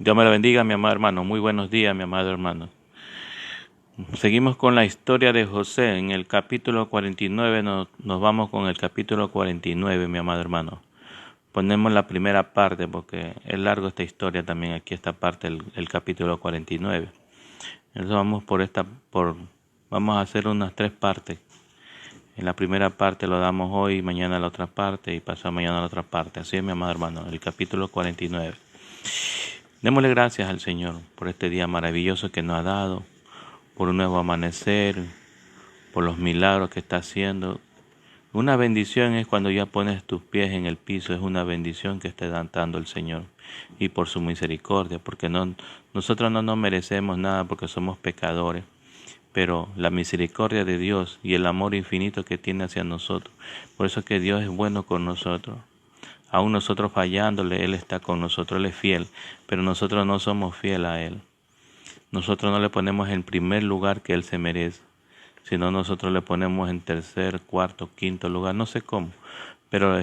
Dios me la bendiga, mi amado hermano. Muy buenos días, mi amado hermano. Seguimos con la historia de José. En el capítulo 49 nos vamos con el capítulo 49, mi amado hermano. Ponemos la primera parte porque es largo esta historia también. Aquí esta parte, el capítulo 49. Entonces vamos a hacer unas 3 partes. En la primera parte lo damos hoy, mañana la otra parte y pasado mañana la otra parte. Así es, mi amado hermano, el capítulo 49. Démosle gracias al Señor por este día maravilloso que nos ha dado, por un nuevo amanecer, por los milagros que está haciendo. Una bendición es cuando ya pones tus pies en el piso, es una bendición que está dando el Señor. Y por su misericordia, porque nosotros no nos merecemos nada porque somos pecadores. Pero la misericordia de Dios y el amor infinito que tiene hacia nosotros. Por eso es que Dios es bueno con nosotros. Aún nosotros fallándole, Él está con nosotros, Él es fiel, pero nosotros no somos fieles a Él. Nosotros no le ponemos en primer lugar que Él se merece, sino nosotros le ponemos en tercer, cuarto, quinto lugar, no sé cómo, pero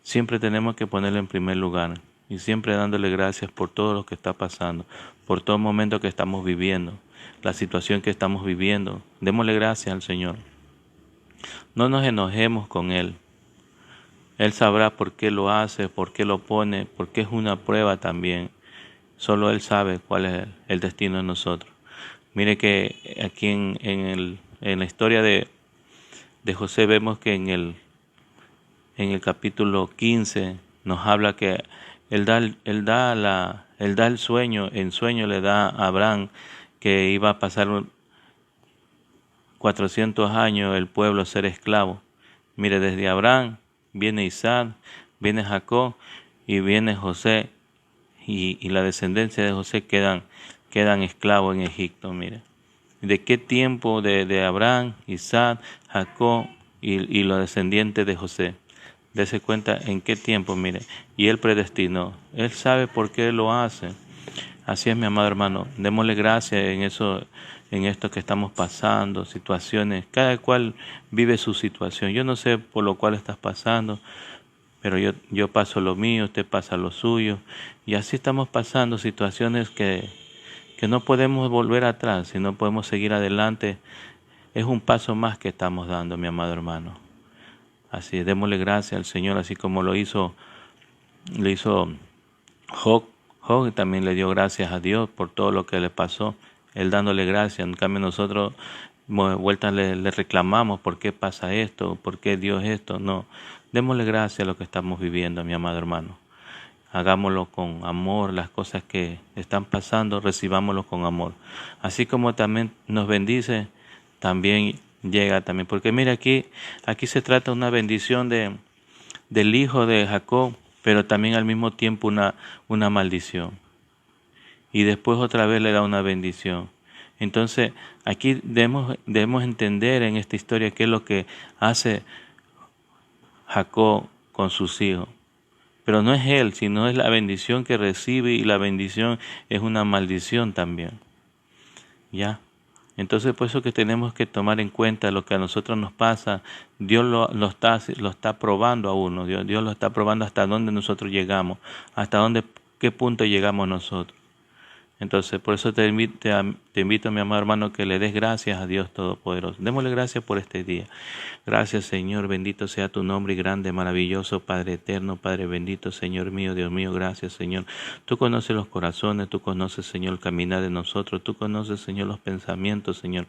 siempre tenemos que ponerle en primer lugar y siempre dándole gracias por todo lo que está pasando, por todo momento que estamos viviendo, la situación que estamos viviendo. Démosle gracias al Señor. No nos enojemos con Él. Él sabrá por qué lo hace, por qué lo pone, porque es una prueba también. Solo Él sabe cuál es el destino de nosotros. Mire que aquí en la historia de José vemos que en el capítulo 15 nos habla que Él da el sueño, en sueño le da a Abraham que iba a pasar 400 años el pueblo a ser esclavo. Mire, desde Abraham viene Isaac, viene Jacob y viene José, y la descendencia de José quedan esclavos en Egipto. Mire, ¿de qué tiempo? De Abraham, Isaac, Jacob y los descendientes de José. Dese cuenta en qué tiempo, mire, y Él predestinó. Él sabe por qué lo hace. Así es, mi amado hermano. Démosle gracias en esto que estamos pasando, situaciones. Cada cual vive su situación. Yo no sé por lo cual estás pasando, pero yo paso lo mío, usted pasa lo suyo. Y así estamos pasando situaciones que no podemos volver atrás, sino podemos seguir adelante. Es un paso más que estamos dando, mi amado hermano. Así, démosle gracias al Señor, así como lo hizo Job. Job también le dio gracias a Dios por todo lo que le pasó, él dándole gracias. En cambio nosotros vueltas le reclamamos por qué pasa esto, por qué Dios esto. No, démosle gracias a lo que estamos viviendo, mi amado hermano. Hagámoslo con amor, las cosas que están pasando, recibámoslo con amor. Así como también nos bendice, también llega también. Porque mira, aquí se trata de una bendición del hijo de Jacob, pero también al mismo tiempo una maldición. Y después otra vez le da una bendición. Entonces, aquí debemos entender en esta historia qué es lo que hace Jacob con sus hijos. Pero no es él, sino es la bendición que recibe, y la bendición es una maldición también. ¿Ya? Entonces, por eso que tenemos que tomar en cuenta lo que a nosotros nos pasa. Dios lo está probando a uno. Dios lo está probando hasta dónde nosotros llegamos, qué punto llegamos nosotros. Entonces, por eso te invito, mi amado hermano, que le des gracias a Dios Todopoderoso. Démosle gracias por este día. Gracias, Señor, bendito sea tu nombre, grande, maravilloso, Padre eterno, Padre bendito, Señor mío, Dios mío, gracias, Señor. Tú conoces los corazones, tú conoces, Señor, el caminar de nosotros, tú conoces, Señor, los pensamientos, Señor.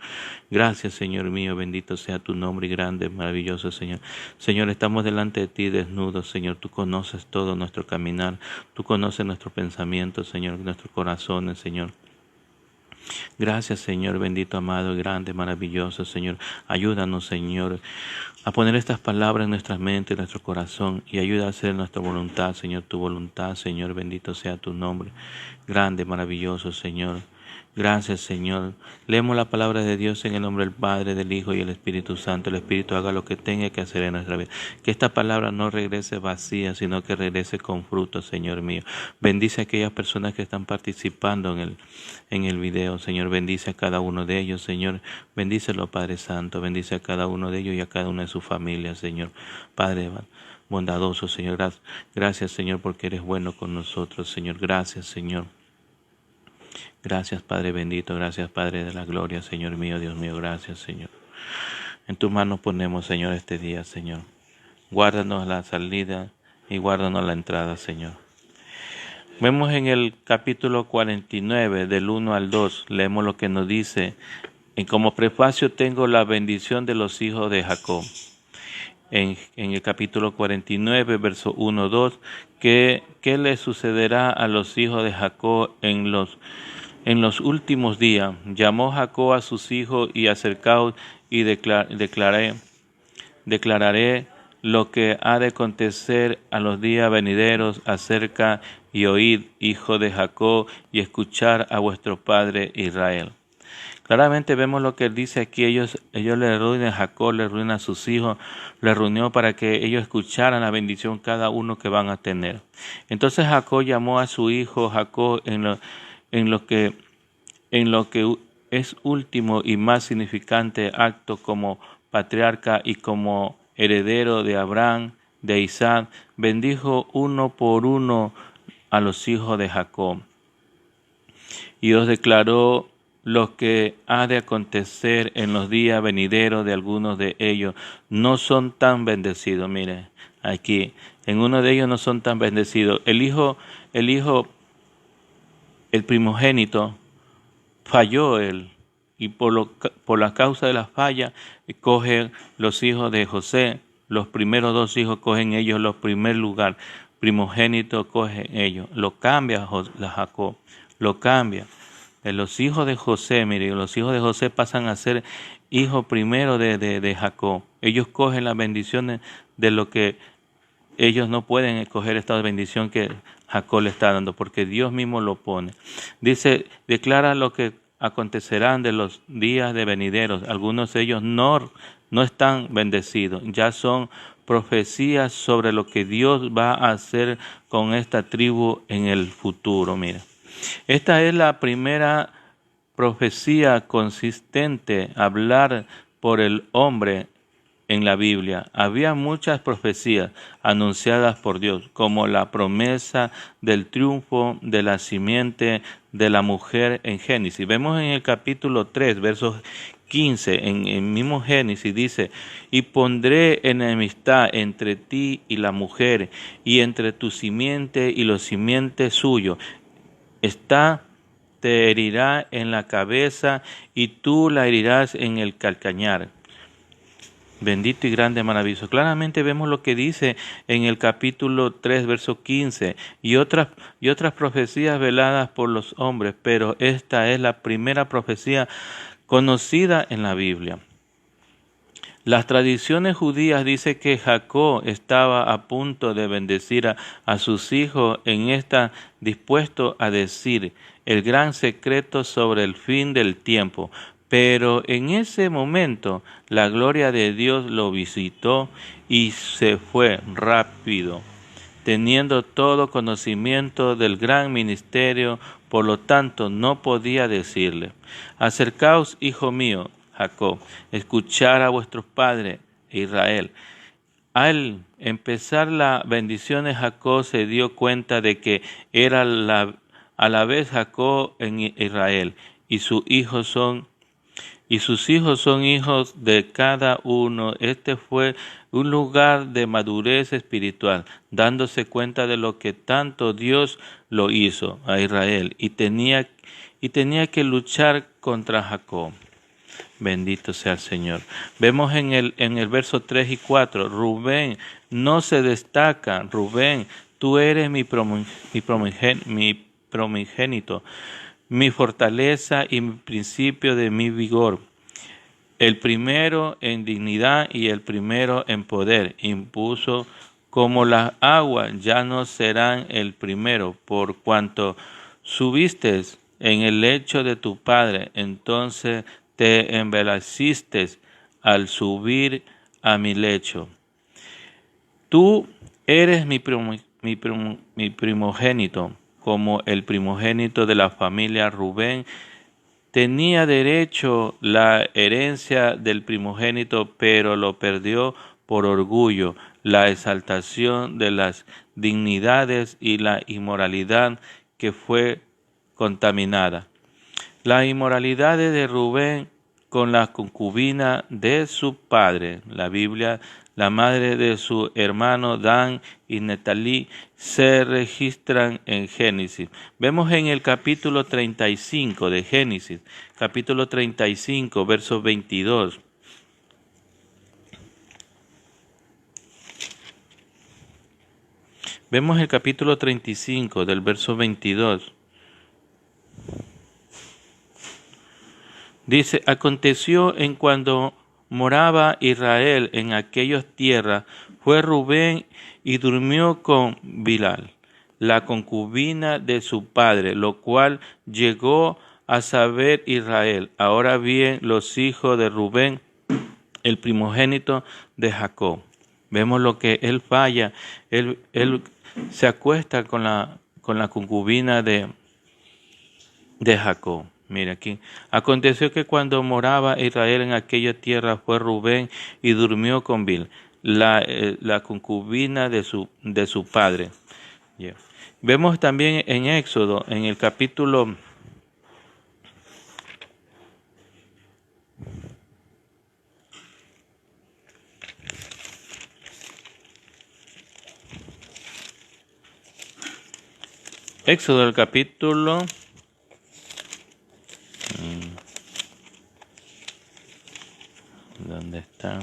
Gracias, Señor mío, bendito sea tu nombre, grande, maravilloso, Señor. Señor, estamos delante de ti desnudos, Señor, tú conoces todo nuestro caminar, tú conoces nuestros pensamientos, Señor, nuestros corazones, Señor. Gracias, Señor, bendito, amado, grande, maravilloso, Señor. Ayúdanos, Señor, a poner estas palabras en nuestra mente, en nuestro corazón, y ayuda a hacer nuestra voluntad, Señor, tu voluntad, Señor, bendito sea tu nombre. Grande, maravilloso, Señor. Gracias, Señor. Leemos la palabra de Dios en el nombre del Padre, del Hijo y del Espíritu Santo. El Espíritu haga lo que tenga que hacer en nuestra vida. Que esta palabra no regrese vacía, sino que regrese con fruto, Señor mío. Bendice a aquellas personas que están participando en el video, Señor. Bendice a cada uno de ellos, Señor. Bendícelo, Padre Santo. Bendice a cada uno de ellos y a cada una de sus familias, Señor. Padre bondadoso, Señor. Gracias, Señor, porque eres bueno con nosotros, Señor. Gracias, Señor. Gracias, Padre bendito, gracias, Padre de la gloria, Señor mío, Dios mío, gracias, Señor. En tus manos ponemos, Señor, este día, Señor. Guárdanos la salida y guárdanos la entrada, Señor. Vemos en el capítulo 49, del 1 al 2, leemos lo que nos dice. Y como prefacio tengo la bendición de los hijos de Jacob. En el capítulo 49, verso 1, 2, ¿qué le sucederá a los hijos de Jacob en los últimos días? Llamó Jacob a sus hijos y acercaos y declararé lo que ha de acontecer a los días venideros. Acerca y oíd, hijo de Jacob, y escuchar a vuestro padre Israel. Claramente vemos lo que él dice aquí. Ellos le reúnen a Jacob, le reúnen a sus hijos, le reunió para que ellos escucharan la bendición cada uno que van a tener. Entonces Jacob llamó a su hijo Jacob en lo que es último y más significante acto como patriarca y como heredero de Abraham, de Isaac, bendijo uno por uno a los hijos de Jacob. Y os declaró lo que ha de acontecer en los días venideros. De algunos de ellos no son tan bendecidos. Mire, aquí, en uno de ellos no son tan bendecidos. El primogénito, falló él, y por la causa de la falla cogen los hijos de José, los primeros dos hijos cogen ellos los primer lugar, primogénito cogen ellos, lo cambia Jacob, lo cambia. Los hijos de José, mire, los hijos de José pasan a ser hijos primero de Jacob. Ellos cogen las bendiciones de lo que ellos no pueden escoger, esta bendición que Jacob le está dando, porque Dios mismo lo pone. Dice, declara lo que acontecerán de los días de venideros. Algunos de ellos no están bendecidos, ya son profecías sobre lo que Dios va a hacer con esta tribu en el futuro. Mira, esta es la primera profecía consistente, hablar por el hombre en la Biblia. Había muchas profecías anunciadas por Dios, como la promesa del triunfo de la simiente de la mujer en Génesis. Vemos en el capítulo 3, versos 15, en el mismo Génesis dice, y pondré enemistad entre ti y la mujer, y entre tu simiente y los simientes suyos. Te herirá en la cabeza y tú la herirás en el calcañar. Bendito y grande, maravilloso. Claramente vemos lo que dice en el capítulo 3, verso 15, y otras profecías veladas por los hombres, pero esta es la primera profecía conocida en la Biblia. Las tradiciones judías dicen que Jacob estaba a punto de bendecir a sus hijos dispuesto a decir el gran secreto sobre el fin del tiempo. Pero en ese momento la gloria de Dios lo visitó y se fue rápido, teniendo todo conocimiento del gran ministerio, por lo tanto no podía decirle, acercaos, hijo mío, Jacob, escuchar a vuestros padres, Israel. Al empezar la bendición de Jacob se dio cuenta de que era a la vez Jacob en Israel, y sus hijos son hijos de cada uno. Este fue un lugar de madurez espiritual, dándose cuenta de lo que tanto Dios lo hizo a Israel y tenía que luchar contra Jacob. Bendito sea el Señor. Vemos en el verso 3 y 4, Rubén no se destaca. Rubén, tú eres mi primogénito, mi fortaleza y mi principio de mi vigor, el primero en dignidad y el primero en poder. Impuso como las aguas, ya no serán el primero, por cuanto subiste en el lecho de tu padre, entonces te embeleciste al subir a mi lecho. Tú eres mi primogénito, como el primogénito de la familia Rubén. Tenía derecho la herencia del primogénito, pero lo perdió por orgullo, la exaltación de las dignidades y la inmoralidad que fue contaminada. Las inmoralidades de Rubén con la concubina de su padre, la Biblia, la madre de su hermano Dan y Netalí, se registran en Génesis. Vemos en el capítulo 35 de Génesis, capítulo 35, verso 22. Vemos el capítulo 35 del verso 22. Dice, aconteció en cuando moraba Israel en aquellas tierras, fue Rubén y durmió con Bilha, la concubina de su padre, lo cual llegó a saber Israel. Ahora bien, los hijos de Rubén, el primogénito de Jacob. Vemos lo que él falla, él se acuesta con la concubina de Jacob. Mira aquí. Aconteció que cuando moraba Israel en aquella tierra fue Rubén y durmió con Bilha, la concubina de su padre. Yeah. Vemos también en Éxodo, en el capítulo 1. ¿Dónde está?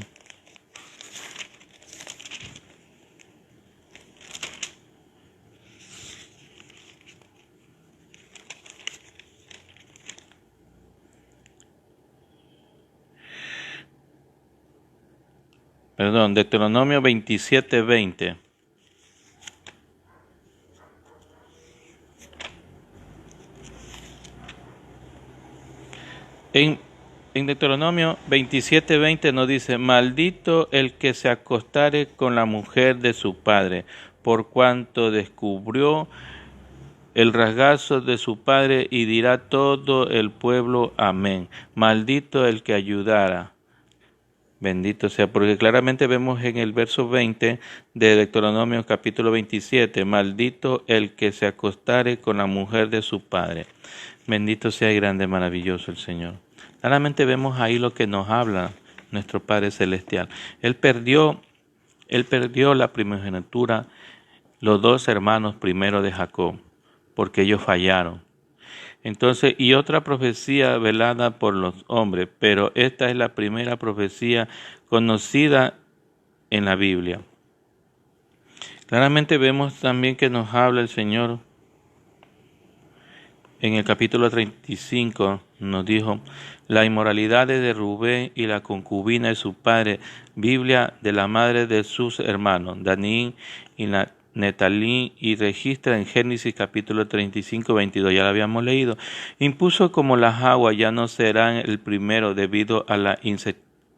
Perdón, Deuteronomio 27:20. En Deuteronomio 27:20 nos dice, maldito el que se acostare con la mujer de su padre, por cuanto descubrió el rasgazo de su padre, y dirá todo el pueblo, amén. Maldito el que ayudara. Bendito sea, porque claramente vemos en el verso 20 de Deuteronomio capítulo 27, maldito el que se acostare con la mujer de su padre. Bendito sea y grande, maravilloso el Señor. Claramente vemos ahí lo que nos habla nuestro Padre Celestial. Él perdió la primogenitura, los dos hermanos primero de Jacob, porque ellos fallaron. Entonces, y otra profecía velada por los hombres, pero esta es la primera profecía conocida en la Biblia. Claramente vemos también que nos habla el Señor en el capítulo 35, nos dijo, la inmoralidad de Rubén y la concubina de su padre, Biblia de la madre de sus hermanos, Danín y Netalí, y registra en Génesis capítulo 35, 22, ya lo habíamos leído. Impuso como las aguas ya no serán el primero debido a la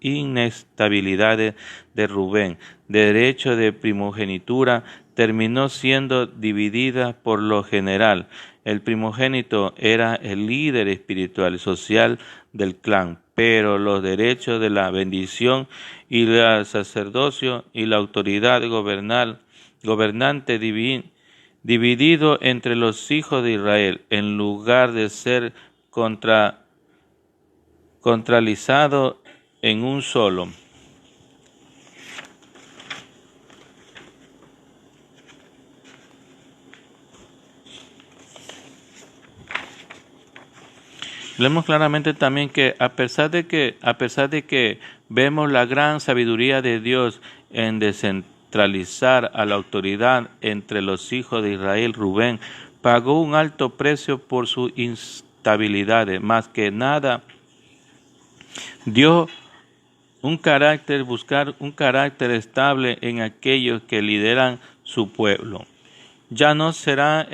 inestabilidad de Rubén. Derecho de primogenitura terminó siendo dividida por lo general. El primogénito era el líder espiritual y social del clan, pero los derechos de la bendición y el sacerdocio y la autoridad gobernante dividido entre los hijos de Israel, en lugar de ser centralizado en un solo. Vemos claramente también que a pesar de que vemos la gran sabiduría de Dios en descentralizar a la autoridad entre los hijos de Israel, Rubén pagó un alto precio por su instabilidad. Más que nada, dio buscar un carácter estable en aquellos que lideran su pueblo. Ya no será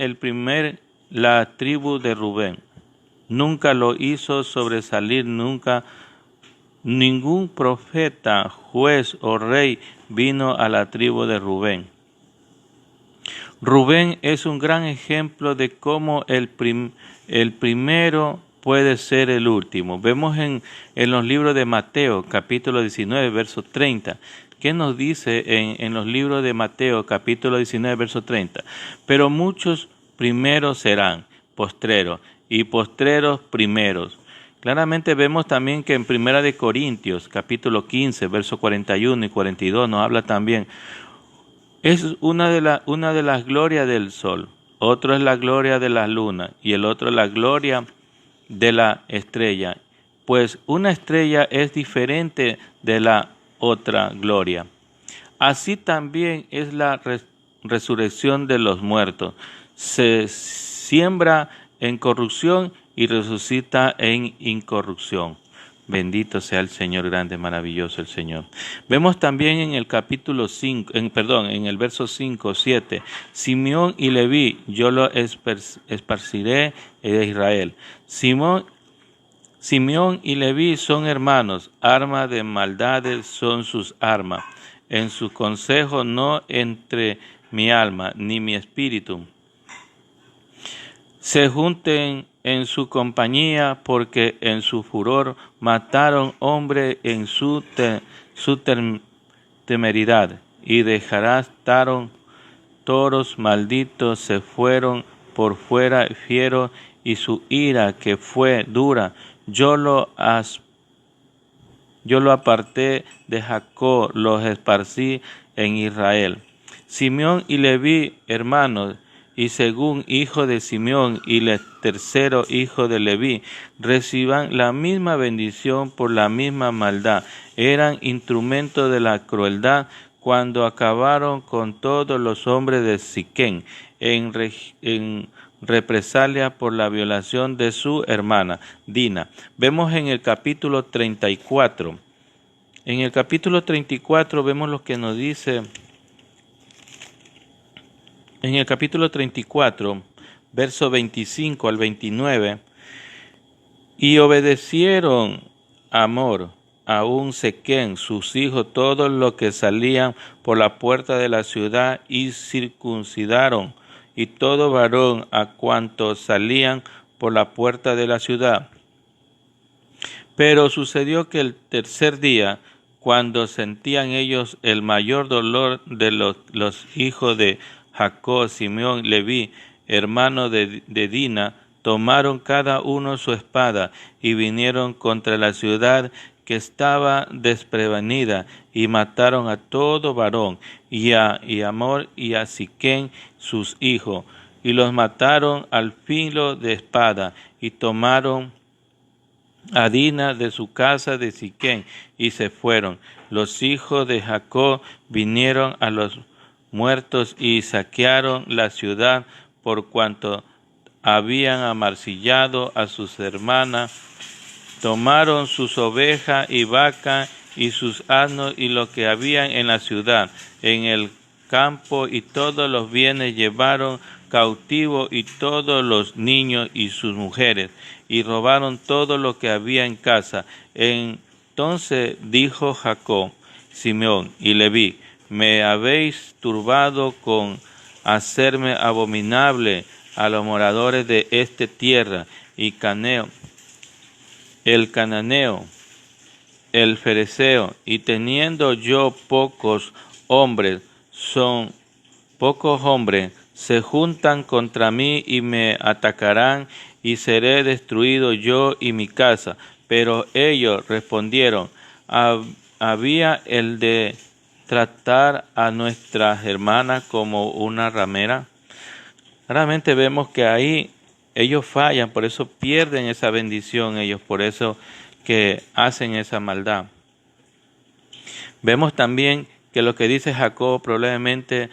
la tribu de Rubén. Nunca lo hizo sobresalir, ningún profeta, juez o rey vino a la tribu de Rubén. Rubén es un gran ejemplo de cómo el primero puede ser el último. Vemos en los libros de Mateo, capítulo 19, verso 30. ¿Qué nos dice en los libros de Mateo, capítulo 19, verso 30? Pero muchos primeros serán postreros, y postreros primeros. Claramente vemos también que en Primera de Corintios, capítulo 15, versos 41 y 42, nos habla también. Es una de las glorias del sol, otro es la gloria de la luna y el otro es la gloria de la estrella. Pues una estrella es diferente de la otra gloria. Así también es la resurrección de los muertos. Se siembra en corrupción y resucita en incorrupción. Bendito sea el Señor, grande, maravilloso el Señor. Vemos también en el capítulo 5, en el verso 5, 7, Simeón y Leví, yo lo esparciré de Israel. Simeón y Leví son hermanos, armas de maldades son sus armas. En su consejo no entre mi alma ni mi espíritu. Se junten en su compañía, porque en su furor mataron hombre en su temeridad, y desgarraron toros malditos, se fueron por fuera fieros, y su ira que fue dura, yo lo aparté de Jacob, los esparcí en Israel. Simeón y Leví, hermanos, y según hijo de Simeón y el tercero hijo de Leví, reciban la misma bendición por la misma maldad. Eran instrumentos de la crueldad cuando acabaron con todos los hombres de Siquén en represalia por la violación de su hermana Dina. Vemos en el capítulo 34. En el capítulo 34 vemos lo que nos dice. En el capítulo 34, verso 25 al 29, y obedecieron Amor, aún Siquem, sus hijos, todos los que salían por la puerta de la ciudad, y circuncidaron, y todo varón a cuantos salían por la puerta de la ciudad. Pero sucedió que el tercer día, cuando sentían ellos el mayor dolor de los hijos de Jacob, Simeón, Leví, hermano de Dina, tomaron cada uno su espada y vinieron contra la ciudad que estaba desprevenida y mataron a todo varón y a Amor y a Siquem sus hijos, y los mataron al filo de espada, y tomaron a Dina de su casa de Siquem y se fueron. Los hijos de Jacob vinieron a los muertos y saquearon la ciudad, por cuanto habían amarcillado a sus hermanas. Tomaron sus ovejas y vacas y sus asnos y lo que había en la ciudad, en el campo, y todos los bienes llevaron cautivos, y todos los niños y sus mujeres, y robaron todo lo que había en casa. Entonces dijo Jacob, Simeón y Leví: me habéis turbado con hacerme abominable a los moradores de esta tierra, y el cananeo, el fereceo, y teniendo yo pocos hombres, se juntan contra mí y me atacarán, y seré destruido yo y mi casa. Pero ellos respondieron: había el de tratar a nuestras hermanas como una ramera. Realmente vemos que ahí ellos fallan, por eso pierden esa bendición ellos, por eso que hacen esa maldad. Vemos también que lo que dice Jacob, probablemente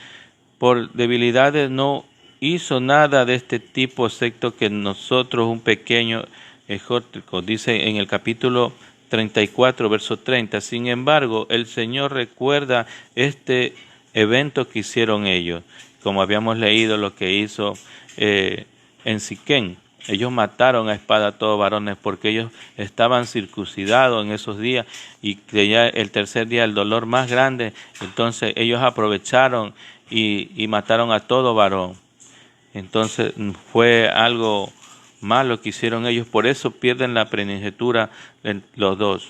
por debilidades no hizo nada de este tipo, excepto que nosotros un pequeño ejército, dice en el capítulo 34, verso 30. Sin embargo, el Señor recuerda este evento que hicieron ellos, como habíamos leído lo que hizo en Siquem. Ellos mataron a espada a todos varones porque ellos estaban circuncidados en esos días, y ya el tercer día el dolor más grande, entonces ellos aprovecharon y mataron a todo varón. Entonces fue algo malo que hicieron ellos, por eso pierden la primogenitura los dos.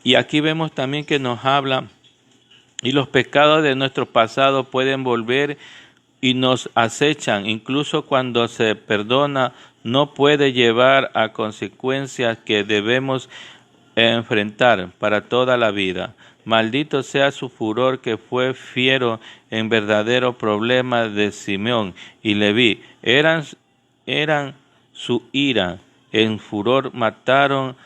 Y aquí vemos también que nos habla, y los pecados de nuestro pasado pueden volver y nos acechan. Incluso cuando se perdona, no puede llevar a consecuencias que debemos enfrentar para toda la vida. Maldito sea su furor, que fue fiero en verdadero problema de Simeón y Leví. Eran su ira. En furor mataron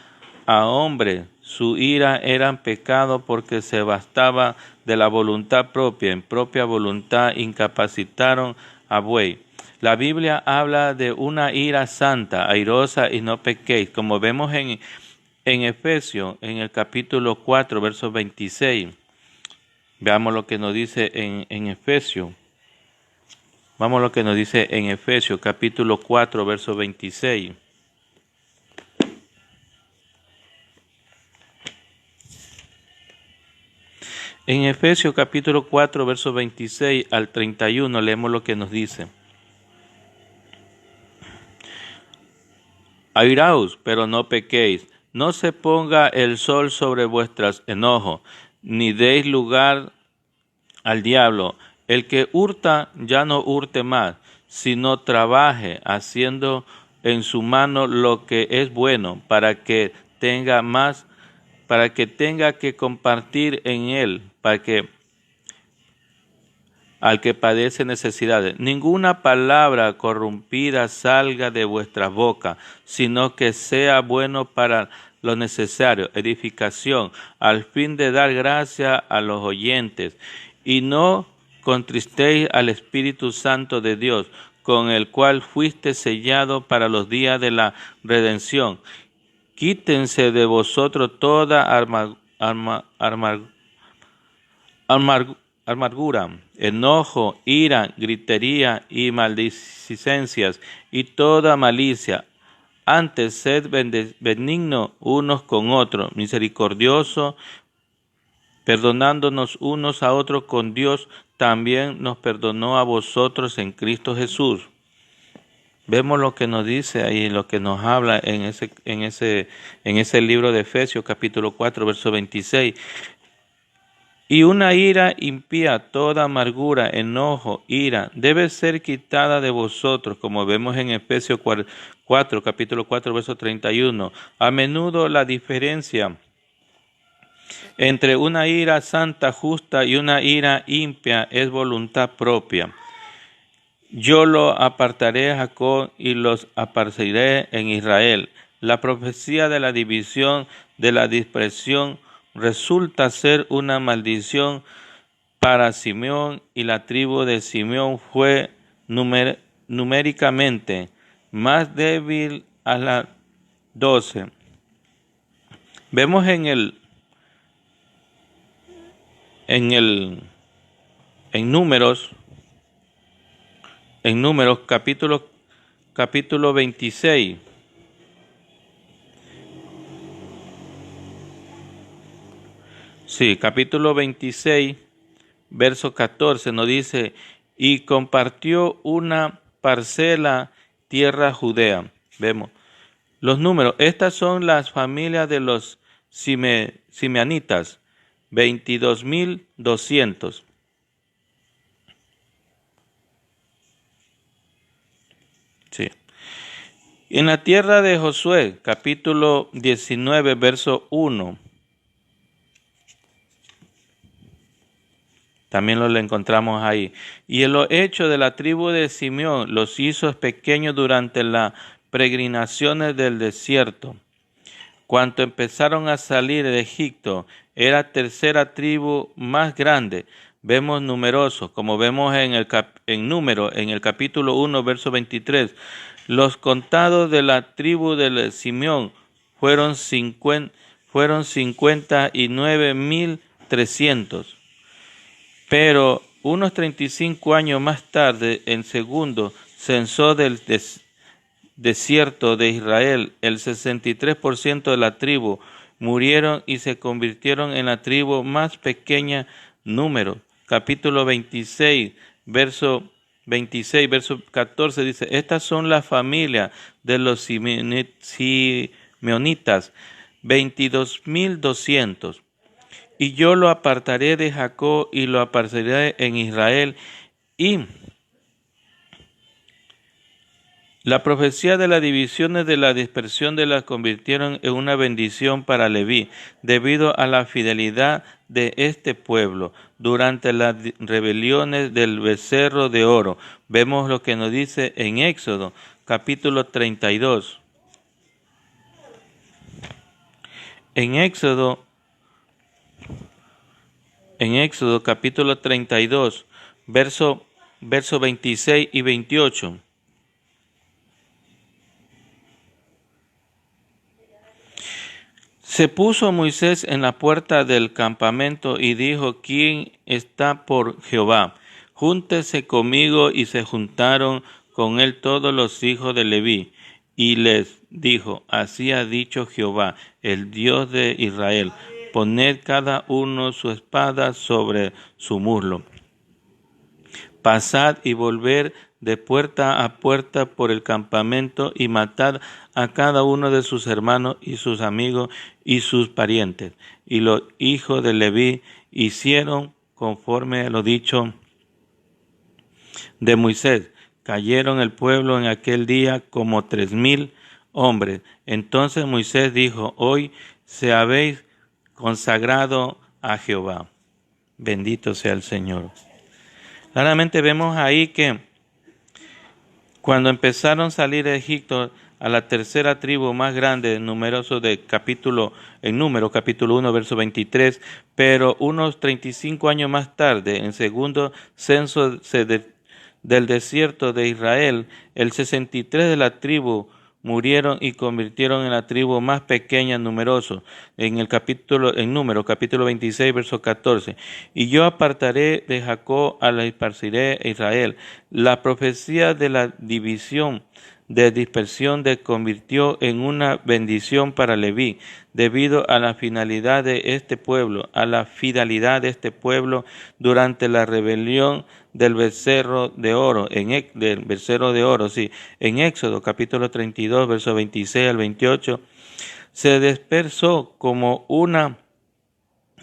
a hombre. Su ira era pecado, porque se bastaba de la voluntad propia. En propia voluntad incapacitaron a buey. La Biblia habla de una ira santa, airosa, y no pequéis, como vemos en Efesios, en el capítulo 4, verso 26. Veamos lo que nos dice en Efesios. Vamos a lo que nos dice en Efesios, capítulo 4, verso 26. En Efesios capítulo 4, verso 26 al 31, leemos lo que nos dice. Airaos, pero no pequéis. No se ponga el sol sobre vuestros enojos, ni deis lugar al diablo. El que hurta, ya no hurte más, sino trabaje, haciendo en su mano lo que es bueno, para que tenga que compartir en él, al que padece necesidades. Ninguna palabra corrompida salga de vuestra boca, sino que sea bueno para lo necesario, edificación, al fin de dar gracia a los oyentes. Y no contristéis al Espíritu Santo de Dios, con el cual fuiste sellado para los días de la redención. Quítense de vosotros toda amargura, enojo, ira, gritería y maldicencias y toda malicia. Antes sed benignos unos con otros, misericordiosos, perdonándonos unos a otros, con Dios también nos perdonó a vosotros en Cristo Jesús. Vemos lo que nos dice ahí, lo que nos habla en ese libro de Efesios, capítulo 4, verso 26. Y una ira impía, toda amargura, enojo, ira, debe ser quitada de vosotros, como vemos en Efesios 4, capítulo 4, verso 31. A menudo la diferencia entre una ira santa, justa, y una ira impía es voluntad propia. Yo lo apartaré a Jacob y los apartaré en Israel. La profecía de la división, de la dispersión, resulta ser una maldición para Simeón, y la tribu de Simeón fue numéricamente más débil a las 12. Vemos en Números capítulo 26. Sí, capítulo 26, verso 14 nos dice: y compartió una parcela tierra judea. Vemos los números. Estas son las familias de los simeanitas, 22,200. Sí. En la tierra de Josué, capítulo 19, verso 1. También lo encontramos ahí. Y en los hechos de la tribu de Simeón los hizo pequeños durante las peregrinaciones del desierto. Cuando empezaron a salir de Egipto, era tercera tribu más grande. Vemos numerosos, como vemos en Número, en el capítulo 1, verso 23. Los contados de la tribu de Simeón fueron 59,300. Pero unos 35 años más tarde, el segundo censo del desierto de Israel, el 63% de la tribu murieron y se convirtieron en la tribu más pequeña. Número, capítulo 26, verso 14 dice: estas son las familias de los simeonitas, 22,200. Y yo lo apartaré de Jacob y lo apartaré en Israel, y La profecía de las divisiones de la dispersión de las convirtieron en una bendición para Leví, debido a la fidelidad de este pueblo durante las rebeliones del becerro de oro. Vemos lo que nos dice en Éxodo, capítulo 32. En Éxodo capítulo 32, verso 26 y 28. Se puso Moisés en la puerta del campamento y dijo: ¿Quién está por Jehová? Júntese conmigo. Y se juntaron con él todos los hijos de Leví. Y les dijo: Así ha dicho Jehová, el Dios de Israel: Poned cada uno su espada sobre su muslo. Pasad y volver de puerta a puerta por el campamento y matad a cada uno de sus hermanos y sus amigos y sus parientes. Y los hijos de Leví hicieron conforme a lo dicho de Moisés. Cayeron el pueblo en aquel día como 3,000 hombres. Entonces Moisés dijo: Hoy se habéis consagrado a Jehová. Bendito sea el Señor. Claramente vemos ahí que cuando empezaron a salir de Egipto, a la tercera tribu más grande, numeroso en Número, capítulo 1, verso 23, pero unos 35 años más tarde, en segundo censo del desierto de Israel, el 63 de la tribu murieron y convirtieron en la tribu más pequeña, numeroso, en Número, capítulo 26, verso 14. Y yo apartaré de Jacob a la esparciré a Israel. La profecía de la división de dispersión se convirtió en una bendición para Leví, debido a la fidelidad de este pueblo, durante la rebelión del becerro de oro, en Éxodo capítulo 32, versos 26 al 28, se dispersó como una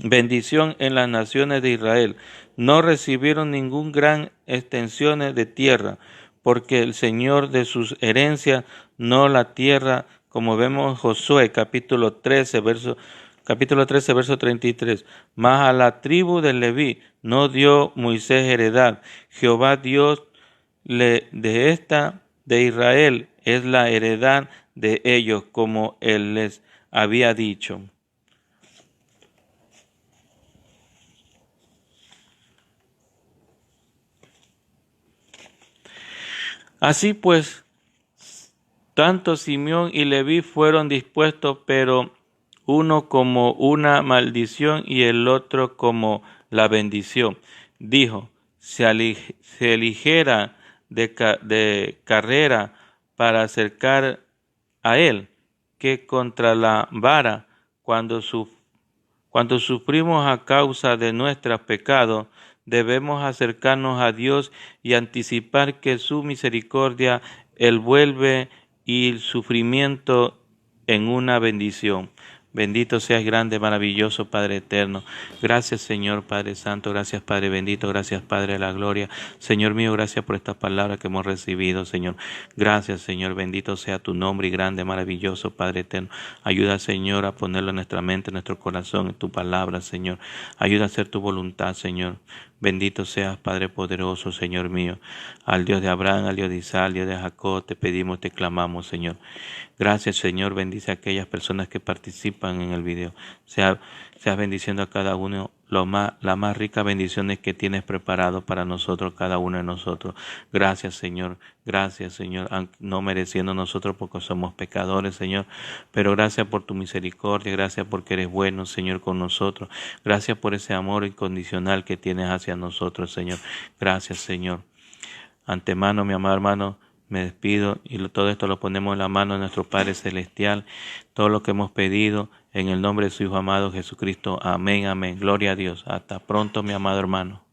bendición en las naciones de Israel. No recibieron ningún gran extensiones de tierra, porque el Señor de sus herencias no la tierra, como vemos en Josué capítulo 13, verso 33. Mas a la tribu de Leví no dio Moisés heredad. Jehová Dios de Israel es la heredad de ellos, como él les había dicho. Así pues, tanto Simeón y Leví fueron dispuestos, pero uno como una maldición y el otro como la bendición. Dijo: se eligiera de carrera para acercar a él, que contra la vara, cuando sufrimos a causa de nuestros pecados, debemos acercarnos a Dios y anticipar que su misericordia Él vuelve y el sufrimiento en una bendición. Bendito seas, grande, maravilloso Padre eterno. Gracias, Señor Padre Santo. Gracias, Padre bendito. Gracias, Padre de la gloria. Señor mío, gracias por estas palabras que hemos recibido, Señor. Gracias, Señor. Bendito sea tu nombre y grande, maravilloso Padre eterno. Ayuda, Señor, a ponerlo en nuestra mente, en nuestro corazón, en tu palabra, Señor. Ayuda a hacer tu voluntad, Señor. Bendito seas, Padre poderoso, Señor mío. Al Dios de Abraham, al Dios de Isaac, al Dios de Jacob, te pedimos, te clamamos, Señor. Gracias, Señor. Bendice a aquellas personas que participan en el video. Seas bendiciendo a cada uno las más ricas bendiciones que tienes preparado para nosotros, cada uno de nosotros. Gracias, Señor. Gracias, Señor. No mereciendo nosotros porque somos pecadores, Señor. Pero gracias por tu misericordia. Gracias porque eres bueno, Señor, con nosotros. Gracias por ese amor incondicional que tienes hacia nosotros, Señor. Gracias, Señor. Antemano, mi amado hermano, me despido y todo esto lo ponemos en la mano de nuestro Padre Celestial. Todo lo que hemos pedido en el nombre de su Hijo amado Jesucristo. Amén, amén. Gloria a Dios. Hasta pronto, mi amado hermano.